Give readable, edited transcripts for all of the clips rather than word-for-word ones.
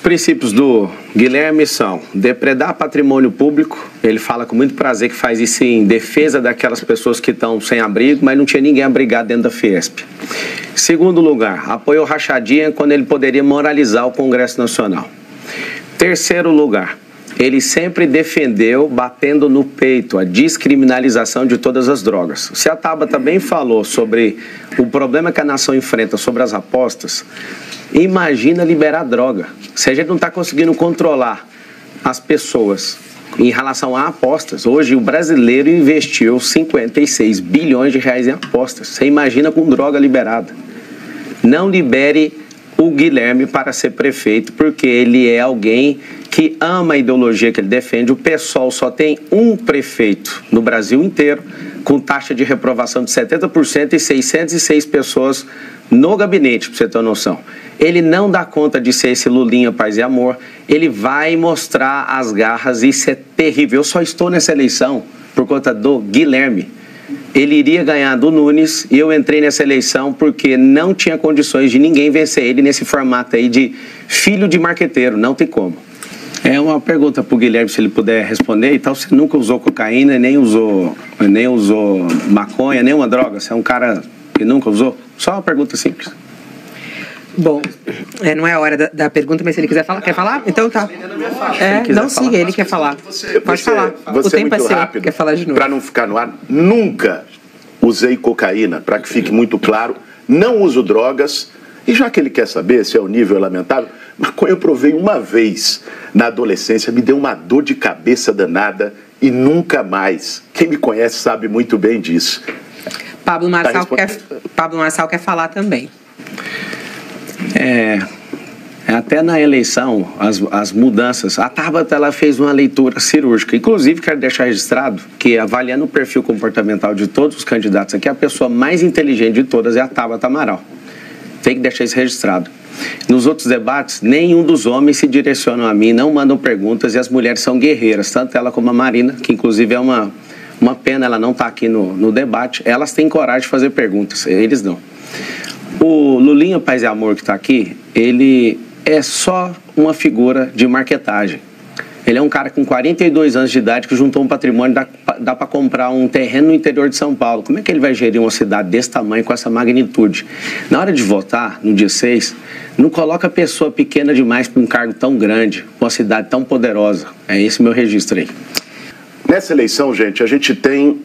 princípios do Guilherme são depredar patrimônio público. Ele fala com muito prazer que faz isso em defesa daquelas pessoas que estão sem abrigo, mas não tinha ninguém abrigado dentro da Fiesp. Segundo lugar, apoiou rachadinha quando ele poderia moralizar o Congresso Nacional. Terceiro lugar, ele sempre defendeu, batendo no peito, a descriminalização de todas as drogas. Se a Tabata também falou sobre o problema que a nação enfrenta sobre as apostas, imagina liberar droga. Se a gente não está conseguindo controlar as pessoas em relação a apostas, hoje o brasileiro investiu 56 bilhões de reais em apostas. Você imagina com droga liberada. Não libere o Guilherme para ser prefeito, porque ele é alguém que ama a ideologia que ele defende. O PSOL só tem um prefeito no Brasil inteiro, com taxa de reprovação de 70% e 606 pessoas no gabinete, para você ter uma noção. Ele não dá conta de ser esse Lulinha Paz e Amor, ele vai mostrar as garras, isso é terrível. Eu só estou nessa eleição por conta do Guilherme. Ele iria ganhar do Nunes e eu entrei nessa eleição porque não tinha condições de ninguém vencer ele nesse formato aí de filho de marqueteiro, não tem como. É uma pergunta para o Guilherme, se ele puder responder. Então, você nunca usou cocaína, nem usou maconha, nenhuma droga? Você é um cara que nunca usou? Só uma pergunta simples. Bom, não é a hora da pergunta, mas se ele quiser falar, quer falar? Então tá. Não siga, ele quer falar. Pode falar. O tempo é seu, quer falar de novo. Para não ficar no ar, nunca usei cocaína, para que fique muito claro. Não uso drogas. E já que ele quer saber se é o nível lamentável, maconha eu provei uma vez na adolescência, me deu uma dor de cabeça danada e nunca mais. Quem me conhece sabe muito bem disso. Pablo Marçal quer falar também. Até na eleição, as mudanças, a Tabata ela fez uma leitura cirúrgica. Inclusive, quero deixar registrado que, avaliando o perfil comportamental de todos os candidatos aqui, a pessoa mais inteligente de todas é a Tabata Amaral. Tem que deixar isso registrado. Nos outros debates, nenhum dos homens se direcionam a mim, não mandam perguntas, e as mulheres são guerreiras, tanto ela como a Marina, que inclusive é uma pena ela não estar aqui no debate. Elas têm coragem de fazer perguntas, eles não. O Lulinha Paz e Amor que está aqui, ele é só uma figura de marketagem. Ele é um cara com 42 anos de idade que juntou um patrimônio, dá para comprar um terreno no interior de São Paulo. Como é que ele vai gerir uma cidade desse tamanho, com essa magnitude? Na hora de votar, no dia 6, não coloca pessoa pequena demais para um cargo tão grande, uma cidade tão poderosa. É esse meu registro aí. Nessa eleição, gente, a gente tem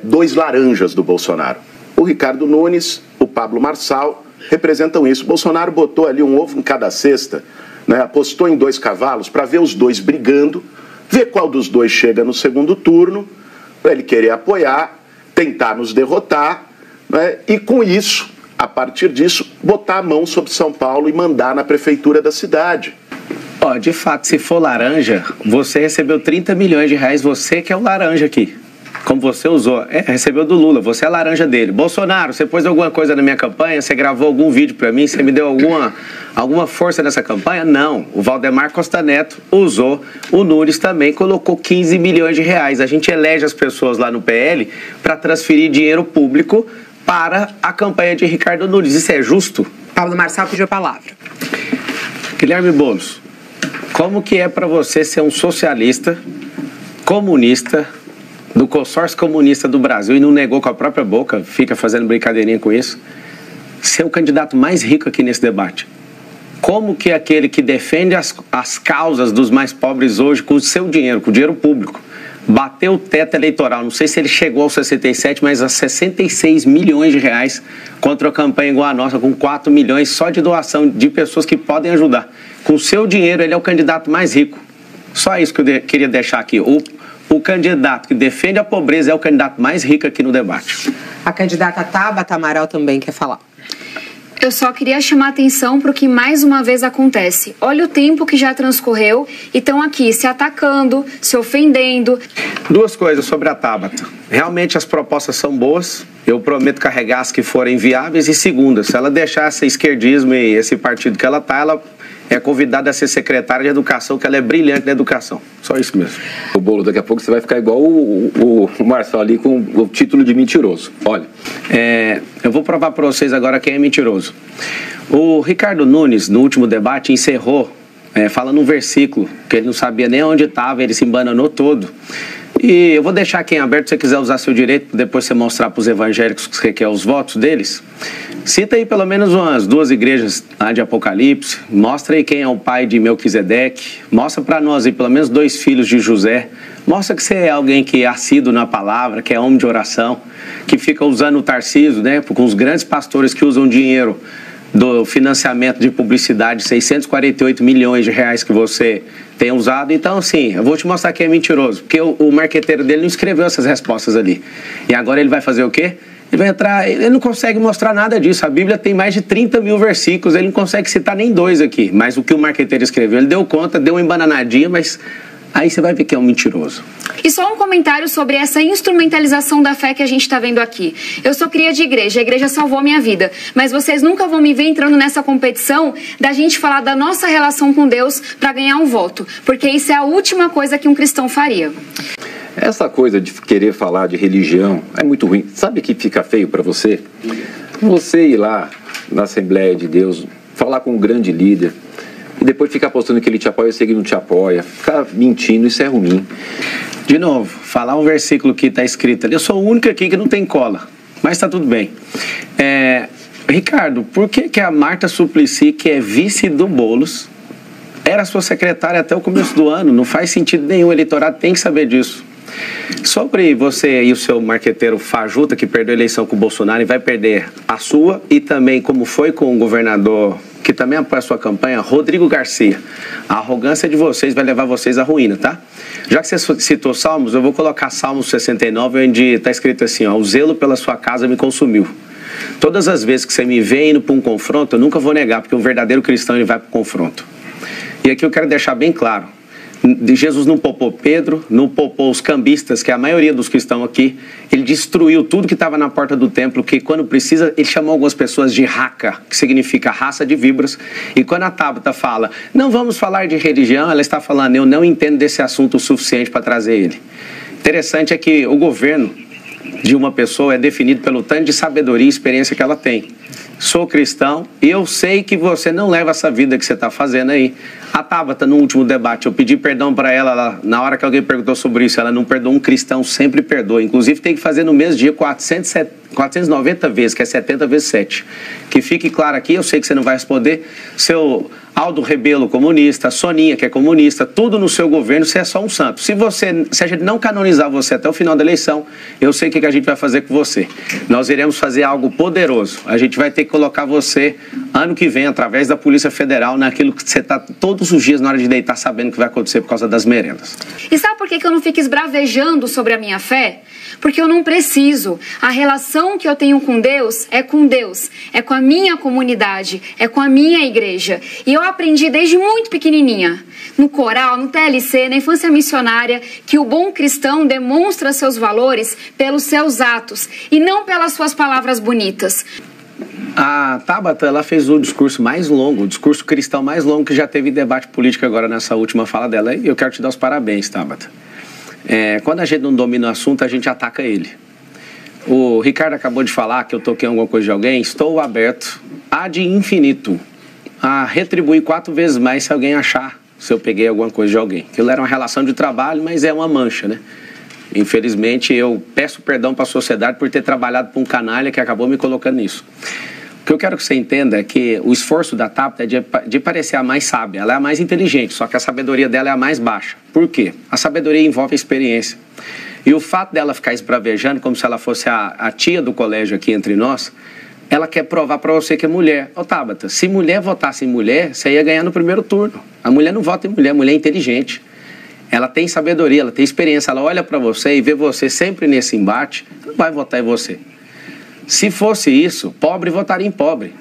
dois laranjas do Bolsonaro. O Ricardo Nunes, o Pablo Marçal, representam isso. O Bolsonaro botou ali um ovo em cada cesta, né, apostou em dois cavalos para ver os dois brigando, ver qual dos dois chega no segundo turno, para ele querer apoiar, tentar nos derrotar, né, e com isso, a partir disso, botar a mão sobre São Paulo e mandar na prefeitura da cidade. De fato, se for laranja, você recebeu 30 milhões de reais, você que é o laranja aqui. Como você usou, recebeu do Lula, você é a laranja dele. Bolsonaro, você pôs alguma coisa na minha campanha? Você gravou algum vídeo para mim? Você me deu alguma força nessa campanha? Não. O Valdemar Costa Neto usou, o Nunes também colocou 15 milhões de reais. A gente elege as pessoas lá no PL para transferir dinheiro público para a campanha de Ricardo Nunes. Isso é justo? Pablo Marçal pediu a palavra. Guilherme Boulos, como que é para você ser um socialista, comunista, do consórcio comunista do Brasil e não negou com a própria boca, fica fazendo brincadeirinha com isso, ser o candidato mais rico aqui nesse debate? Como que aquele que defende as causas dos mais pobres hoje com o seu dinheiro, com o dinheiro público, bateu o teto eleitoral, não sei se ele chegou aos 67, mas a 66 milhões de reais contra a campanha igual a nossa, com 4 milhões só de doação de pessoas que podem ajudar. Com o seu dinheiro, ele é o candidato mais rico. Só isso que eu queria deixar aqui. O candidato que defende a pobreza é o candidato mais rico aqui no debate. A candidata Tabata Amaral também quer falar. Eu só queria chamar a atenção para o que mais uma vez acontece. Olha o tempo que já transcorreu e estão aqui se atacando, se ofendendo. Duas coisas sobre a Tabata. Realmente as propostas são boas. Eu prometo carregar as que forem viáveis. E segunda, se ela deixar esse esquerdismo e esse partido que ela está, ela é convidada a ser secretária de educação, que ela é brilhante na educação. Só isso mesmo. O Bolo, daqui a pouco você vai ficar igual o Marçal ali com o título de mentiroso. Olha. Eu vou provar para vocês agora quem é mentiroso. O Ricardo Nunes, no último debate, encerrou falando um versículo, que ele não sabia nem onde estava, ele se embananou todo. E eu vou deixar aqui em aberto, se você quiser usar seu direito, depois você mostrar para os evangélicos que você quer os votos deles. Cita aí pelo menos umas 2 igrejas lá de Apocalipse, mostra aí quem é o pai de Melquisedeque, mostra para nós aí pelo menos 2 filhos de José, mostra que você é alguém que é assíduo na palavra, que é homem de oração, que fica usando o Tarcísio, né, com os grandes pastores que usam dinheiro do financiamento de publicidade, 648 milhões de reais que você tem usado. Então, assim, eu vou te mostrar que é mentiroso, porque o marqueteiro dele não escreveu essas respostas ali. E agora ele vai fazer o quê? Ele vai entrar, ele não consegue mostrar nada disso. A Bíblia tem mais de 30 mil versículos, ele não consegue citar nem 2 aqui. Mas o que o marqueteiro escreveu, ele deu conta, deu uma embananadinha, mas aí você vai ver que é um mentiroso. E só um comentário sobre essa instrumentalização da fé que a gente está vendo aqui. Eu sou cria de igreja, a igreja salvou a minha vida, mas vocês nunca vão me ver entrando nessa competição da gente falar da nossa relação com Deus para ganhar um voto, porque isso é a última coisa que um cristão faria. Essa coisa de querer falar de religião é muito ruim. Sabe que fica feio para você? Você ir lá na Assembleia de Deus, falar com um grande líder, e depois ficar postando que ele te apoia, se ele não te apoia, ficar mentindo, isso é ruim. De novo, falar um versículo que está escrito ali, eu sou o único aqui que não tem cola, mas está tudo bem. Ricardo, por que a Marta Suplicy, que é vice do Boulos, era sua secretária até o começo do ano? Não faz sentido nenhum, o eleitorado tem que saber disso. Sobre você e o seu marqueteiro fajuta que perdeu a eleição com o Bolsonaro e vai perder a sua, e também como foi com o governador que também apoia a sua campanha, Rodrigo Garcia. A arrogância de vocês vai levar vocês à ruína, tá? Já que você citou Salmos, eu vou colocar Salmos 69, onde está escrito assim, ó, o zelo pela sua casa me consumiu. Todas as vezes que você me vê indo para um confronto, eu nunca vou negar, porque um verdadeiro cristão ele vai para o confronto. E aqui eu quero deixar bem claro, Jesus não poupou Pedro, não poupou os cambistas, que é a maioria dos que estão aqui. Ele destruiu tudo que estava na porta do templo, que quando precisa, ele chamou algumas pessoas de raca, que significa raça de víboras. E quando a Tabata fala, não vamos falar de religião, ela está falando, eu não entendo desse assunto o suficiente para trazer ele. Interessante é que o governo de uma pessoa é definido pelo tanto de sabedoria e experiência que ela tem. Sou cristão e eu sei que você não leva essa vida que você está fazendo aí. A Tabata, no último debate, eu pedi perdão para ela, na hora que alguém perguntou sobre isso, ela não perdoou. Um cristão sempre perdoa. Inclusive tem que fazer no mesmo dia 490 vezes, que é 70 vezes 7. Que fique claro aqui, eu sei que você não vai responder. Seu Aldo Rebelo, comunista, Soninha, que é comunista, tudo no seu governo, você é só um santo. Se a gente não canonizar você até o final da eleição, eu sei o que a gente vai fazer com você. Nós iremos fazer algo poderoso. A gente vai ter que colocar você, ano que vem, através da Polícia Federal, naquilo que você está todos os dias na hora de deitar sabendo o que vai acontecer por causa das merendas. E sabe por que eu não fico esbravejando sobre a minha fé? Porque eu não preciso. A relação que eu tenho com Deus, é com a minha comunidade, é com a minha igreja. E eu aprendi desde muito pequenininha, no coral, no TLC, na infância missionária, que o bom cristão demonstra seus valores pelos seus atos e não pelas suas palavras bonitas. A Tabata, ela fez o discurso mais longo, o discurso cristão mais longo que já teve debate político agora nessa última fala dela. E eu quero te dar os parabéns, Tabata. Quando a gente não domina o assunto, a gente ataca ele. O Ricardo acabou de falar que eu toquei alguma coisa de alguém. Estou aberto ad infinito a retribuir 4 vezes mais se alguém achar se eu peguei alguma coisa de alguém. Aquilo era uma relação de trabalho, mas é uma mancha, né? Infelizmente, eu peço perdão para a sociedade por ter trabalhado para um canalha que acabou me colocando nisso. O que eu quero que você entenda é que o esforço da Tabata é de parecer a mais sábia. Ela é a mais inteligente, só que a sabedoria dela é a mais baixa. Por quê? A sabedoria envolve a experiência. E o fato dela ficar esbravejando como se ela fosse a tia do colégio aqui entre nós, ela quer provar para você que é mulher. Ô Tabata, se mulher votasse em mulher, você ia ganhar no primeiro turno. A mulher não vota em mulher, a mulher é inteligente. Ela tem sabedoria, ela tem experiência, ela olha para você e vê você sempre nesse embate, não vai votar em você. Se fosse isso, pobre votaria em pobre.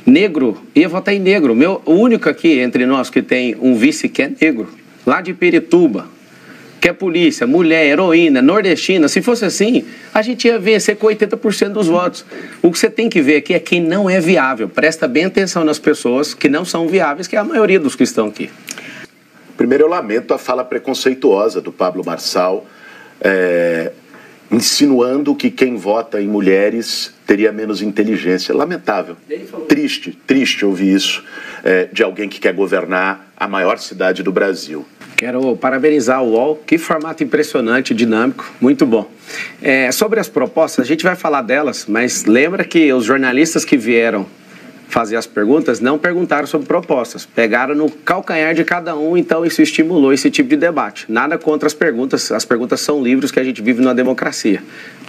Negro ia votar em negro. O único aqui entre nós que tem um vice que é negro, lá de Pirituba, que é polícia, mulher, heroína, nordestina. Se fosse assim, a gente ia vencer com 80% dos votos. O que você tem que ver aqui é quem não é viável. Presta bem atenção nas pessoas que não são viáveis, que é a maioria dos que estão aqui. Primeiro, eu lamento a fala preconceituosa do Pablo Marçal. insinuando que quem vota em mulheres teria menos inteligência. Lamentável. Triste ouvir isso de alguém que quer governar a maior cidade do Brasil. Quero parabenizar o UOL, que formato impressionante, dinâmico, muito bom. Sobre as propostas, a gente vai falar delas, mas lembra que os jornalistas que vieram fazer as perguntas não perguntaram sobre propostas, pegaram no calcanhar de cada um, então isso estimulou esse tipo de debate. Nada contra as perguntas são livres, que a gente vive numa democracia.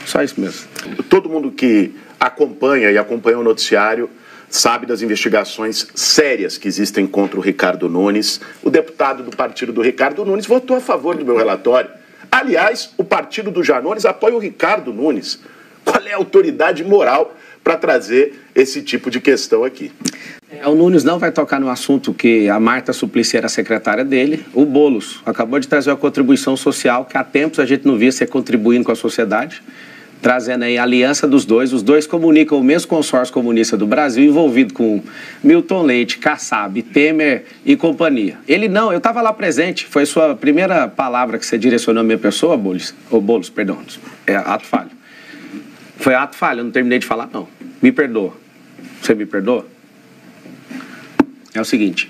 Só isso mesmo. Todo mundo que acompanha e acompanha o noticiário sabe das investigações sérias que existem contra o Ricardo Nunes. O deputado do partido do Ricardo Nunes votou a favor do meu relatório. Aliás, o partido do Janones apoia o Ricardo Nunes. Qual é a autoridade moral para trazer esse tipo de questão aqui? O Nunes não vai tocar no assunto que a Marta Suplicy era secretária dele. O Boulos acabou de trazer uma contribuição social que há tempos a gente não via ser contribuindo com a sociedade, trazendo aí a aliança dos dois. Os dois comunicam o mesmo consórcio comunista do Brasil, envolvido com Milton Leite, Kassab, Temer e companhia. Ele não, eu estava lá presente, foi sua primeira palavra que você direcionou à minha pessoa, Boulos, perdão, ato falho. Foi ato falho, eu não terminei de falar, não. Me perdoa. Você me perdoa? É o seguinte,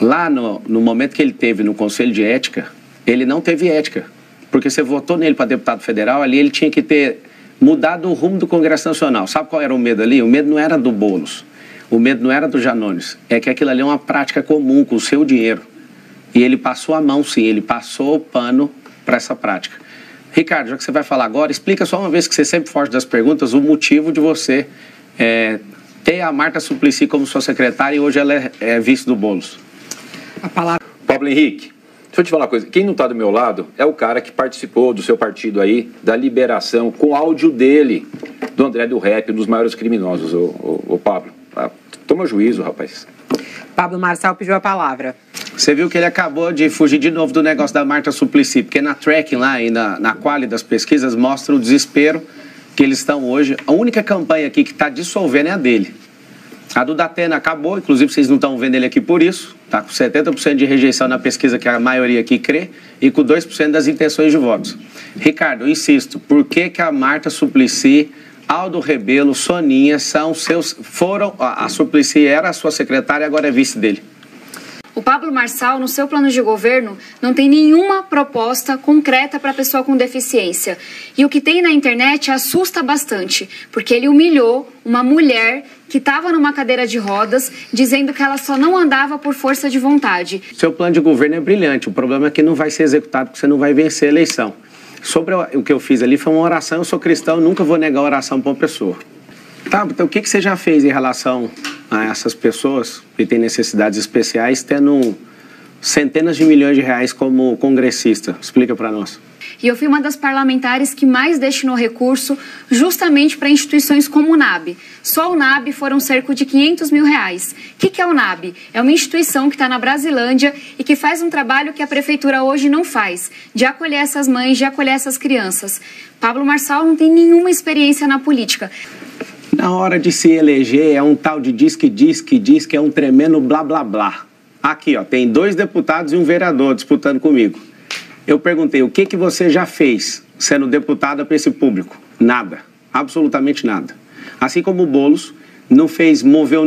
lá no momento que ele teve no Conselho de Ética, ele não teve ética. Porque você votou nele para deputado federal, ali ele tinha que ter mudado o rumo do Congresso Nacional. Sabe qual era o medo ali? O medo não era do Boulos, o medo não era do Janones. É que aquilo ali é uma prática comum com o seu dinheiro. E ele passou a mão, sim, ele passou o pano para essa prática. Ricardo, já que você vai falar agora, explica só uma vez que você sempre foge das perguntas, o motivo de você ter a Marta Suplicy como sua secretária e hoje ela é vice do Boulos. A palavra... Pablo Henrique, deixa eu te falar uma coisa. Quem não está do meu lado é o cara que participou do seu partido aí, da liberação, com áudio dele, do André do Rep, um dos maiores criminosos, o Pablo. Toma juízo, rapaz. Pablo Marçal pediu a palavra. Você viu que ele acabou de fugir de novo do negócio da Marta Suplicy, porque na tracking lá e na quali das pesquisas mostra o desespero que eles estão hoje. A única campanha aqui que está dissolvendo é a dele. A do Datena acabou, inclusive vocês não estão vendo ele aqui por isso. Está com 70% de rejeição na pesquisa que a maioria aqui crê e com 2% das intenções de votos. Ricardo, eu insisto, por que a Marta Suplicy, Aldo Rebelo, Soninha a Suplicy era a sua secretária e agora é vice dele? O Pablo Marçal, no seu plano de governo, não tem nenhuma proposta concreta para a pessoa com deficiência. E o que tem na internet assusta bastante, porque ele humilhou uma mulher que estava numa cadeira de rodas, dizendo que ela só não andava por força de vontade. Seu plano de governo é brilhante, o problema é que não vai ser executado porque você não vai vencer a eleição. Sobre o que eu fiz ali foi uma oração, eu sou cristão, nunca vou negar a oração para uma pessoa. Tá, então o que você já fez em relação a essas pessoas que têm necessidades especiais, tendo centenas de milhões de reais como congressista? Explica para nós. E eu fui uma das parlamentares que mais destinou recurso justamente para instituições como o NAB. Só o NAB foram cerca de 500 mil reais. O que é o NAB? É uma instituição que está na Brasilândia e que faz um trabalho que a prefeitura hoje não faz, de acolher essas mães, de acolher essas crianças. Pablo Marçal não tem nenhuma experiência na política. Na hora de se eleger, é um tal de diz que é um tremendo blá blá blá. Aqui, ó, tem 2 deputados e um vereador disputando comigo. Eu perguntei, o que você já fez sendo deputada para esse público? Nada, absolutamente nada. Assim como o Boulos não moveu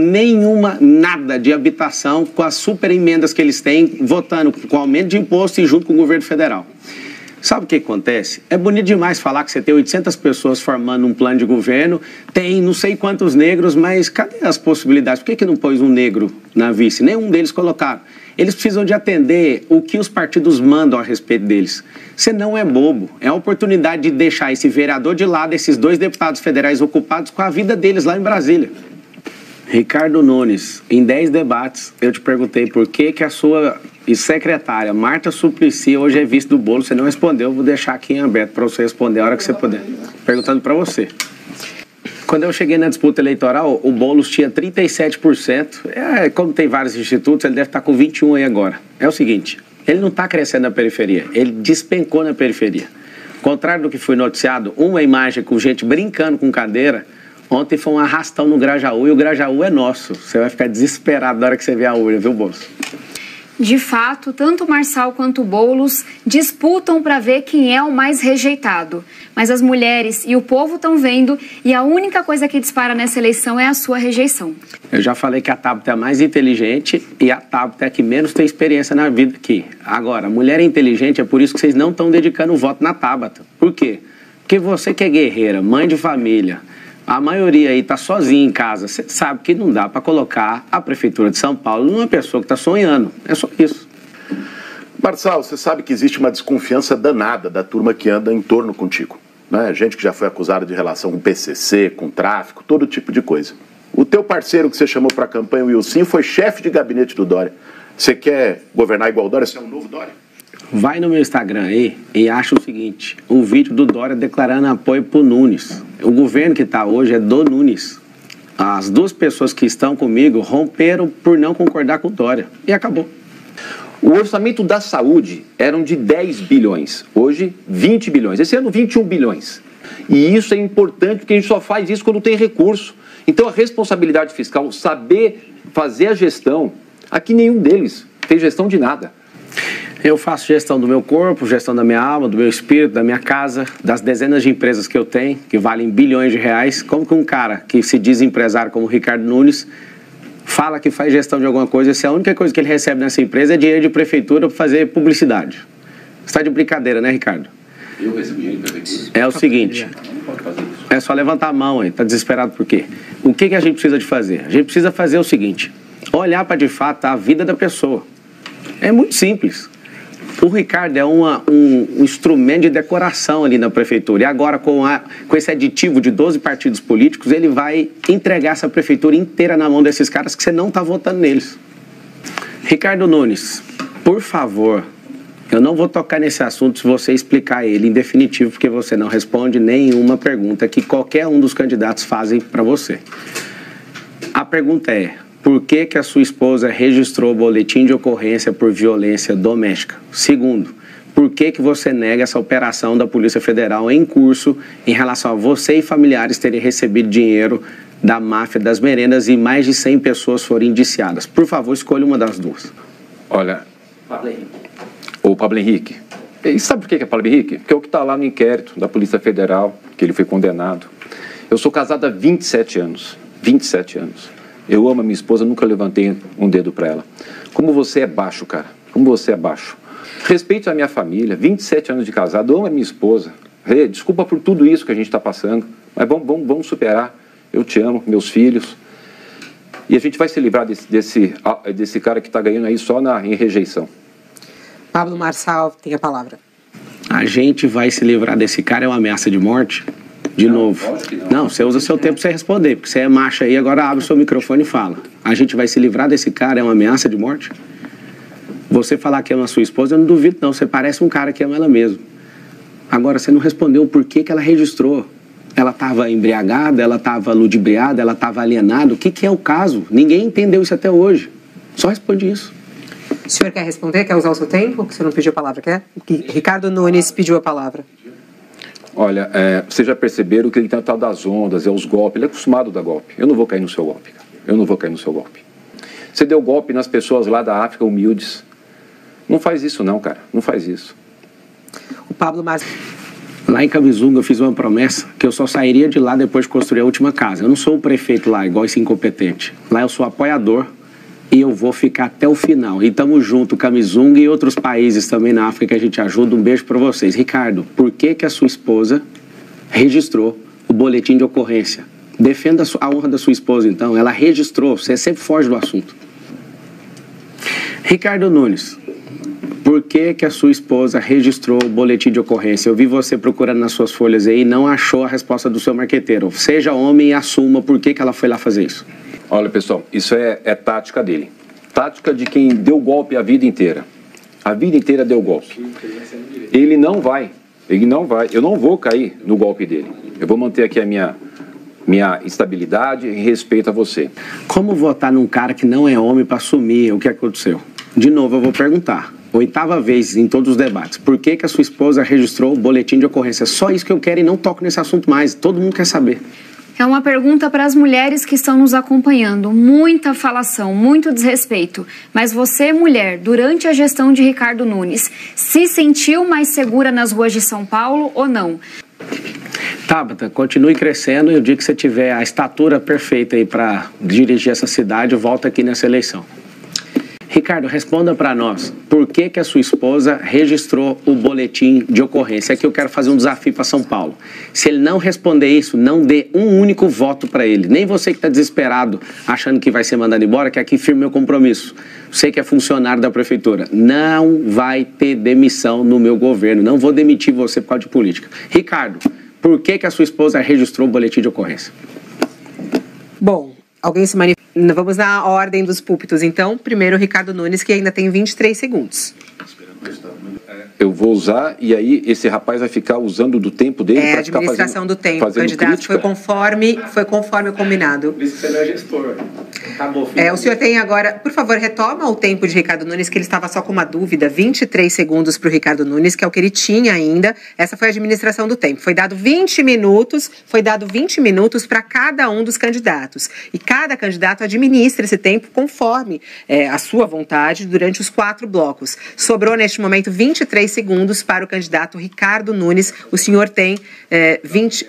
nada de habitação com as super emendas que eles têm, votando com aumento de imposto e junto com o governo federal. Sabe o que acontece? É bonito demais falar que você tem 800 pessoas formando um plano de governo, tem não sei quantos negros, mas cadê as possibilidades? Por que não pôs um negro na vice? Nenhum deles colocaram. Eles precisam de atender o que os partidos mandam a respeito deles. Você não é bobo. É a oportunidade de deixar esse vereador de lado, esses 2 deputados federais ocupados com a vida deles lá em Brasília. Ricardo Nunes, em 10 debates, eu te perguntei por que a sua secretária, Marta Suplicy, hoje é vice do Boulos. Você não respondeu, eu vou deixar aqui em aberto para você responder a hora que você puder. Perguntando para você. Quando eu cheguei na disputa eleitoral, o Boulos tinha 37%. Como tem vários institutos, ele deve estar com 21% aí agora. É o seguinte, ele não está crescendo na periferia, ele despencou na periferia. Ao contrário do que foi noticiado, uma imagem com gente brincando com cadeira, ontem foi um arrastão no Grajaú, e o Grajaú é nosso. Você vai ficar desesperado na hora que você ver a urna, viu, Boulos? De fato, tanto o Marçal quanto o Boulos disputam para ver quem é o mais rejeitado. Mas as mulheres e o povo estão vendo e a única coisa que dispara nessa eleição é a sua rejeição. Eu já falei que a Tabata é a mais inteligente e a Tabata é a que menos tem experiência na vida aqui. Agora, a mulher é inteligente, é por isso que vocês não estão dedicando o voto na Tabata. Por quê? Porque você que é guerreira, mãe de família, a maioria aí está sozinha em casa. Você sabe que não dá para colocar a Prefeitura de São Paulo numa pessoa que está sonhando. É só isso. Marçal, você sabe que existe uma desconfiança danada da turma que anda em torno contigo. Né? Gente que já foi acusada de relação com PCC, com tráfico, todo tipo de coisa. O teu parceiro que você chamou para a campanha, o Wilson, foi chefe de gabinete do Dória. Você quer governar igual o Dória? Você é um novo Dória? Vai no meu Instagram aí e acha o seguinte, um vídeo do Dória declarando apoio pro Nunes. O governo que está hoje é do Nunes. As duas pessoas que estão comigo romperam por não concordar com o Dória. E acabou. O orçamento da saúde era de 10 bilhões, hoje 20 bilhões, esse ano 21 bilhões. E isso é importante porque a gente só faz isso quando tem recurso. Então a responsabilidade fiscal, saber fazer a gestão, aqui nenhum deles fez gestão de nada. Eu faço gestão do meu corpo, gestão da minha alma, do meu espírito, da minha casa, das dezenas de empresas que eu tenho, que valem bilhões de reais. Como que um cara que se diz empresário como o Ricardo Nunes fala que faz gestão de alguma coisa, se a única coisa que ele recebe nessa empresa é dinheiro de prefeitura para fazer publicidade? Você está de brincadeira, né, Ricardo? Eu recebo dinheiro de prefeitura? É o seguinte, é só levantar a mão aí, tá desesperado por quê? O que a gente precisa de fazer? A gente precisa fazer o seguinte, olhar para de fato a vida da pessoa. É muito simples. O Ricardo é um instrumento de decoração ali na prefeitura. E agora, com esse aditivo de 12 partidos políticos, ele vai entregar essa prefeitura inteira na mão desses caras que você não está votando neles. Ricardo Nunes, por favor, eu não vou tocar nesse assunto se você explicar ele em definitivo, porque você não responde nenhuma pergunta que qualquer um dos candidatos fazem para você. A pergunta é... Por que a sua esposa registrou o boletim de ocorrência por violência doméstica? Segundo, por que você nega essa operação da Polícia Federal em curso em relação a você e familiares terem recebido dinheiro da máfia das merendas e mais de 100 pessoas foram indiciadas? Por favor, escolha uma das duas. Olha, o Pablo Henrique. E sabe por que é Pablo Henrique? Porque é o que está lá no inquérito da Polícia Federal, que ele foi condenado. Eu sou casado há 27 anos. 27 anos. Eu amo a minha esposa, nunca levantei um dedo para ela. Como você é baixo, cara. Como você é baixo. Respeito a minha família, 27 anos de casado, amo a minha esposa. Desculpa por tudo isso que a gente está passando, mas vamos superar. Eu te amo, meus filhos. E a gente vai se livrar desse cara que está ganhando aí só em rejeição. Pablo Marçal tem a palavra. A gente vai se livrar desse cara, é uma ameaça de morte? De novo. Não, você usa seu tempo para você responder, porque você é macho aí, agora abre o seu microfone e fala. A gente vai se livrar desse cara, é uma ameaça de morte? Você falar que ama a sua esposa, eu não duvido não, você parece um cara que ama ela mesmo. Agora, você não respondeu o porquê que ela registrou. Ela estava embriagada, ela estava ludibriada, ela estava alienada. O que é o caso? Ninguém entendeu isso até hoje. Só responde isso. O senhor quer responder? Quer usar o seu tempo? Que você não pediu a palavra, quer? Ricardo Nunes pediu a palavra. Olha, vocês já perceberam que ele tem o tal das ondas, é os golpes, ele é acostumado a dar golpe. Eu não vou cair no seu golpe, cara. Eu não vou cair no seu golpe. Você deu golpe nas pessoas lá da África humildes. Não faz isso não, cara. Não faz isso. O Pablo Marçal. Lá em Camizunga eu fiz uma promessa que eu só sairia de lá depois de construir a última casa. Eu não sou o prefeito lá, igual esse incompetente. Lá eu sou apoiador e eu vou ficar até o final. E tamo junto, Camizunga e outros países também na África que a gente ajuda. Um beijo pra vocês. Ricardo, por que a sua esposa registrou o boletim de ocorrência? Defenda a honra da sua esposa, então. Ela registrou, você sempre foge do assunto. Ricardo Nunes, por que a sua esposa registrou o boletim de ocorrência? Eu vi você procurando nas suas folhas aí e não achou a resposta do seu marqueteiro. Seja homem e assuma por que ela foi lá fazer isso. Olha, pessoal, isso é tática dele. Tática de quem deu golpe a vida inteira. A vida inteira deu golpe. Ele não vai. Eu não vou cair no golpe dele. Eu vou manter aqui a minha estabilidade e respeito a você. Como votar num cara que não é homem para assumir o que aconteceu? De novo, eu vou perguntar. 8ª vez em todos os debates. Por que a sua esposa registrou o boletim de ocorrência? Só isso que eu quero e não toco nesse assunto mais. Todo mundo quer saber. É uma pergunta para as mulheres que estão nos acompanhando. Muita falação, muito desrespeito. Mas você, mulher, durante a gestão de Ricardo Nunes, se sentiu mais segura nas ruas de São Paulo ou não? Tabata, continue crescendo e o dia que você tiver a estatura perfeita aí para dirigir essa cidade, volta aqui nessa eleição. Ricardo, responda para nós, por que que a sua esposa registrou o boletim de ocorrência? Aqui eu quero fazer um desafio para São Paulo. Se ele não responder isso, não dê um único voto para ele. Nem você que está desesperado, achando que vai ser mandado embora, que aqui firme meu compromisso. Você que é funcionário da prefeitura, não vai ter demissão no meu governo. Não vou demitir você por causa de política. Ricardo, por que que a sua esposa registrou o boletim de ocorrência? Bom, alguém se manifesta. Vamos na ordem dos púlpitos, então. Primeiro, o Ricardo Nunes, que ainda tem 23 segundos. Eu vou usar, e aí esse rapaz vai ficar usando do tempo dele para ficar fazendo... É, administração do tempo. O candidato foi conforme o combinado. Por isso que você não é gestor. Acabou, o senhor tem agora... Por favor, retoma o tempo de Ricardo Nunes, que ele estava só com uma dúvida. 23 segundos para o Ricardo Nunes, que é o que ele tinha ainda. Essa foi a administração do tempo. Foi dado 20 minutos para cada um dos candidatos. E cada candidato administra esse tempo conforme a sua vontade durante os 4 blocos. Sobrou, neste momento, 23 segundos para o candidato Ricardo Nunes. O senhor tem 20...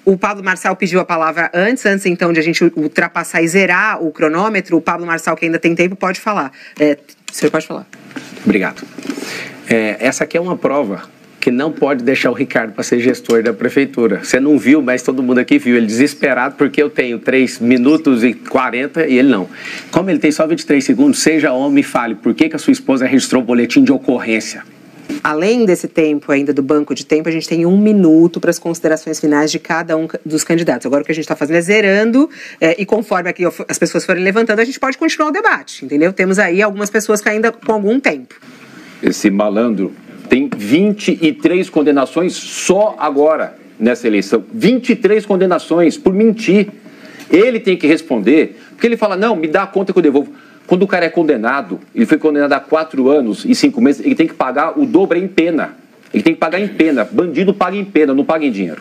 O Pablo Marçal pediu a palavra antes então de a gente ultrapassar e zerar o cronômetro. O Pablo Marçal, que ainda tem tempo, pode falar. O senhor pode falar. Obrigado. Essa aqui é uma prova que não pode deixar o Ricardo para ser gestor da prefeitura. Você não viu, mas todo mundo aqui viu. Ele desesperado porque eu tenho 3 minutos e 40 e ele não. Como ele tem só 23 segundos, seja homem e fale por que a sua esposa registrou o boletim de ocorrência. Além desse tempo ainda do banco de tempo, a gente tem 1 minuto para as considerações finais de cada um dos candidatos. Agora o que a gente está fazendo é zerando e conforme aqui as pessoas forem levantando, a gente pode continuar o debate, entendeu? Temos aí algumas pessoas que ainda com algum tempo. Esse malandro tem 23 condenações só agora nessa eleição. 23 condenações por mentir. Ele tem que responder, porque ele fala, não, me dá a conta que eu devolvo. Quando o cara é condenado, ele foi condenado a 4 anos e 5 meses, ele tem que pagar o dobro em pena. Ele tem que pagar em pena. Bandido paga em pena, não paga em dinheiro.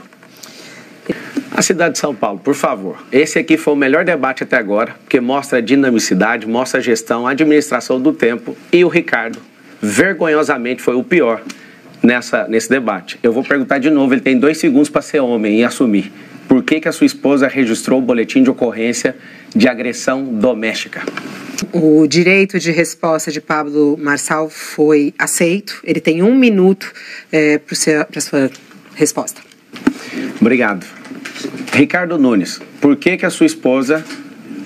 A cidade de São Paulo, por favor. Esse aqui foi o melhor debate até agora, porque mostra a dinamicidade, mostra a gestão, a administração do tempo. E o Ricardo, vergonhosamente, foi o pior nesse debate. Eu vou perguntar de novo, ele tem 2 segundos para ser homem e assumir. Por que a sua esposa registrou o boletim de ocorrência de agressão doméstica? O direito de resposta de Pablo Marçal foi aceito. Ele tem 1 minuto para a sua resposta. Obrigado. Ricardo Nunes, por que a sua esposa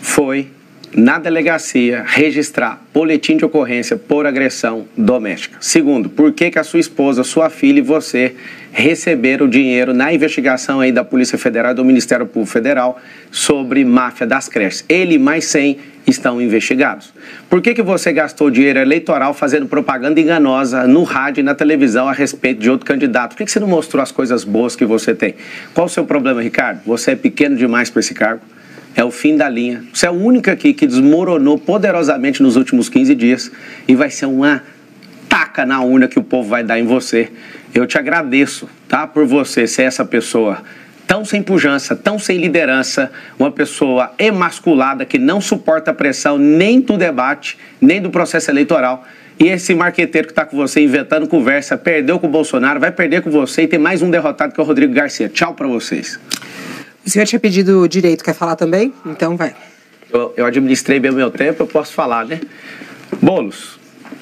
foi na delegacia registrar boletim de ocorrência por agressão doméstica? Segundo, por que a sua esposa, sua filha e você receberam dinheiro na investigação aí da Polícia Federal e do Ministério Público Federal sobre máfia das creches? Ele e mais 100 estão investigados. Por que você gastou dinheiro eleitoral fazendo propaganda enganosa no rádio e na televisão a respeito de outro candidato? Por que você não mostrou as coisas boas que você tem? Qual o seu problema, Ricardo? Você é pequeno demais para esse cargo. É o fim da linha. Você é o único aqui que desmoronou poderosamente nos últimos 15 dias e vai ser uma taca na urna que o povo vai dar em você. Eu te agradeço, tá? Por você ser essa pessoa tão sem pujança, tão sem liderança, uma pessoa emasculada que não suporta a pressão nem do debate, nem do processo eleitoral. E esse marqueteiro que está com você inventando conversa, perdeu com o Bolsonaro, vai perder com você e tem mais um derrotado que é o Rodrigo Garcia. Tchau para vocês. O senhor tinha pedido direito, quer falar também? Então vai. Eu administrei bem o meu tempo, eu posso falar, né? Boulos,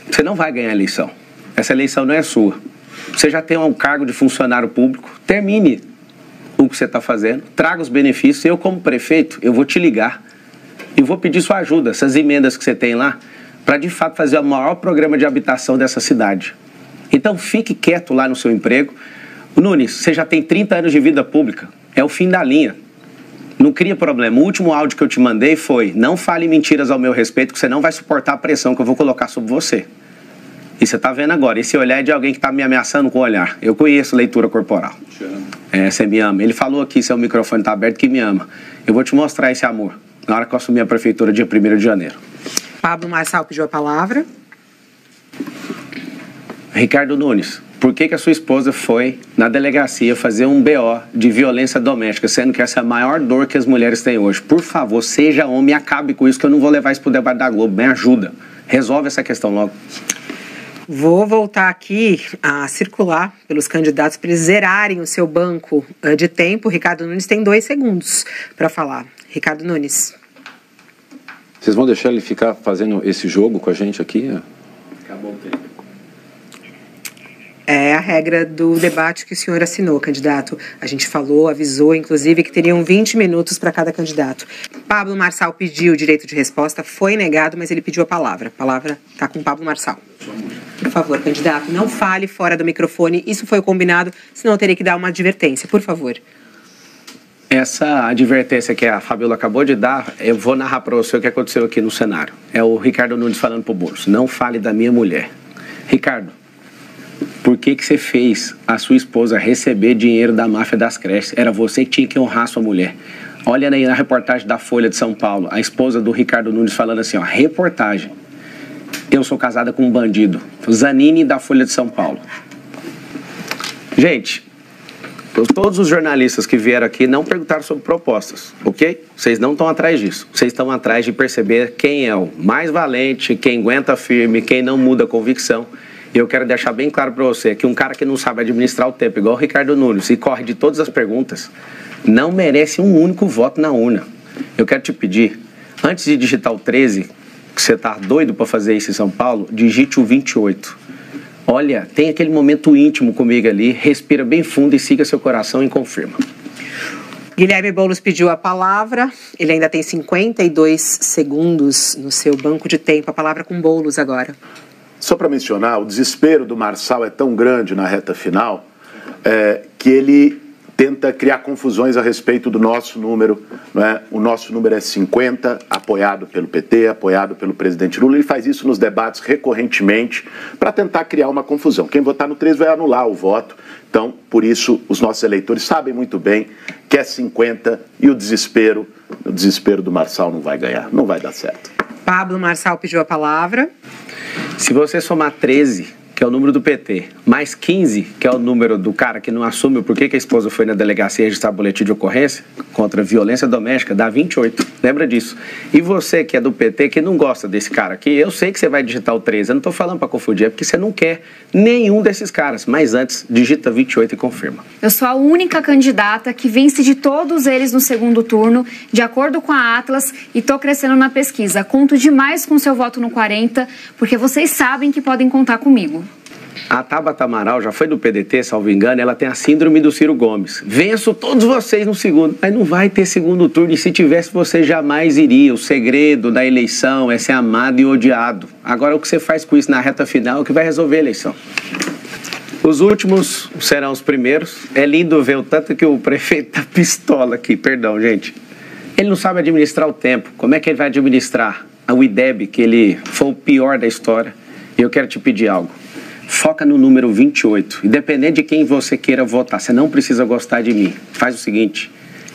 você não vai ganhar a eleição. Essa eleição não é sua. Você já tem um cargo de funcionário público, termine o que você está fazendo, traga os benefícios. Eu, como prefeito, eu vou te ligar e vou pedir sua ajuda, essas emendas que você tem lá, para de fato fazer o maior programa de habitação dessa cidade. Então fique quieto lá no seu emprego. Nunes, você já tem 30 anos de vida pública, é o fim da linha. Não cria problema. O último áudio que eu te mandei foi: não fale mentiras ao meu respeito, que você não vai suportar a pressão que eu vou colocar sobre você. E você está vendo agora, esse olhar é de alguém que está me ameaçando com o olhar. Eu conheço leitura corporal. Você me ama. Ele falou aqui, seu microfone está aberto, que me ama. Eu vou te mostrar esse amor na hora que eu assumir a prefeitura, dia 1º de janeiro. Pablo Marçal pediu a palavra. Ricardo Nunes, por que a sua esposa foi na delegacia fazer um BO de violência doméstica, sendo que essa é a maior dor que as mulheres têm hoje. Por favor, seja homem e acabe com isso, que eu não vou levar isso para o debate da Globo. Me ajuda. Resolve essa questão logo. Vou voltar aqui a circular pelos candidatos para eles zerarem o seu banco de tempo. Ricardo Nunes tem 2 segundos para falar. Ricardo Nunes. Vocês vão deixar ele ficar fazendo esse jogo com a gente aqui? Acabou o tempo. É a regra do debate que o senhor assinou, candidato. A gente falou, avisou, inclusive, que teriam 20 minutos para cada candidato. Pablo Marçal pediu o direito de resposta, foi negado, mas ele pediu a palavra. A palavra está com Pablo Marçal. Por favor, candidato, não fale fora do microfone. Isso foi o combinado, senão eu teria que dar uma advertência. Por favor. Essa advertência que a Fabiola acabou de dar, eu vou narrar para você o que aconteceu aqui no cenário. É o Ricardo Nunes falando pro Boulos. Não fale da minha mulher. Ricardo, por que você fez a sua esposa receber dinheiro da máfia das creches? Era você que tinha que honrar sua mulher. Olha aí na reportagem da Folha de São Paulo, a esposa do Ricardo Nunes falando assim, ó, reportagem. Eu sou casada com um bandido. Zanini da Folha de São Paulo. Gente, todos os jornalistas que vieram aqui não perguntaram sobre propostas, ok? Vocês não estão atrás disso. Vocês estão atrás de perceber quem é o mais valente, quem aguenta firme, quem não muda a convicção. E eu quero deixar bem claro para você que um cara que não sabe administrar o tempo, igual o Ricardo Nunes, e corre de todas as perguntas, não merece um único voto na urna. Eu quero te pedir, antes de digitar o 13, que você tá doido para fazer isso em São Paulo, digite o 28. Olha, tem aquele momento íntimo comigo ali, respira bem fundo e siga seu coração e confirma. Guilherme Boulos pediu a palavra, ele ainda tem 52 segundos no seu banco de tempo. A palavra com Boulos agora. Só para mencionar, o desespero do Marçal é tão grande na reta final que ele tenta criar confusões a respeito do nosso número. Não é? O nosso número é 50, apoiado pelo PT, apoiado pelo presidente Lula. Ele faz isso nos debates recorrentemente para tentar criar uma confusão. Quem votar no 3 vai anular o voto. Então, por isso, os nossos eleitores sabem muito bem que é 50 e o desespero do Marçal não vai ganhar, não vai dar certo. Pablo Marçal pediu a palavra. Se você somar 13, que é o número do PT, mais 15, que é o número do cara que não assume o porquê que a esposa foi na delegacia registrar boletim de ocorrência contra violência doméstica, dá 28. Lembra disso. E você que é do PT, que não gosta desse cara aqui, eu sei que você vai digitar o 13, eu não estou falando para confundir, é porque você não quer nenhum desses caras. Mas antes, digita 28 e confirma. Eu sou a única candidata que vence de todos eles no segundo turno, de acordo com a Atlas, e estou crescendo na pesquisa. Conto demais com seu voto no 40, porque vocês sabem que podem contar comigo. A Tabata Amaral já foi do PDT, salvo engano, ela tem a síndrome do Ciro Gomes. Venço todos vocês no segundo, mas não vai ter segundo turno, e se tivesse você jamais iria. O segredo da eleição é ser amado e odiado. Agora o que você faz com isso na reta final é o que vai resolver a eleição. Os últimos serão os primeiros. É lindo ver o tanto que o prefeito tá pistola aqui, perdão, gente. Ele não sabe administrar o tempo. Como é que ele vai administrar o IDEB, que ele foi o pior da história? E eu quero te pedir algo. Foca no número 28. Independente de quem você queira votar, você não precisa gostar de mim. Faz o seguinte,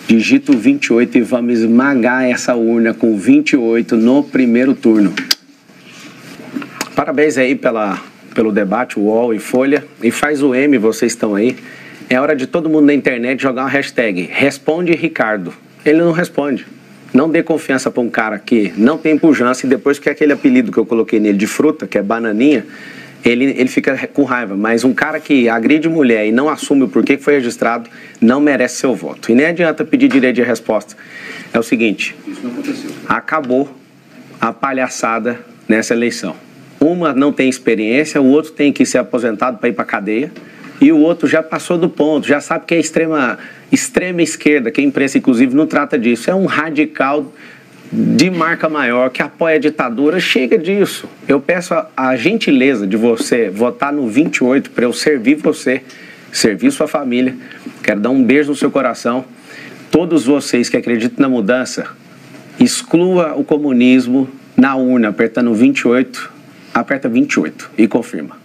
digita o 28 e vamos esmagar essa urna com 28 no primeiro turno. Parabéns aí pelo debate, UOL e Folha. E faz o M, vocês estão aí. É hora de todo mundo na internet jogar uma hashtag. Responde Ricardo. Ele não responde. Não dê confiança para um cara que não tem pujança e depois que aquele apelido que eu coloquei nele de fruta, que é bananinha, ele fica com raiva. Mas um cara que agride mulher e não assume o porquê que foi registrado, não merece seu voto. E nem adianta pedir direito de resposta. É o seguinte, isso não aconteceu. Acabou a palhaçada nessa eleição. Uma não tem experiência, o outro tem que ser aposentado para ir para a cadeia, e o outro já passou do ponto, já sabe que é extrema esquerda, que a imprensa inclusive não trata disso. É um radical de marca maior, que apoia a ditadura. Chega disso. Eu peço a gentileza de você votar no 28 para eu servir você, servir sua família. Quero dar um beijo no seu coração. Todos vocês que acreditam na mudança, exclua o comunismo na urna, apertando 28, aperta 28 e confirma.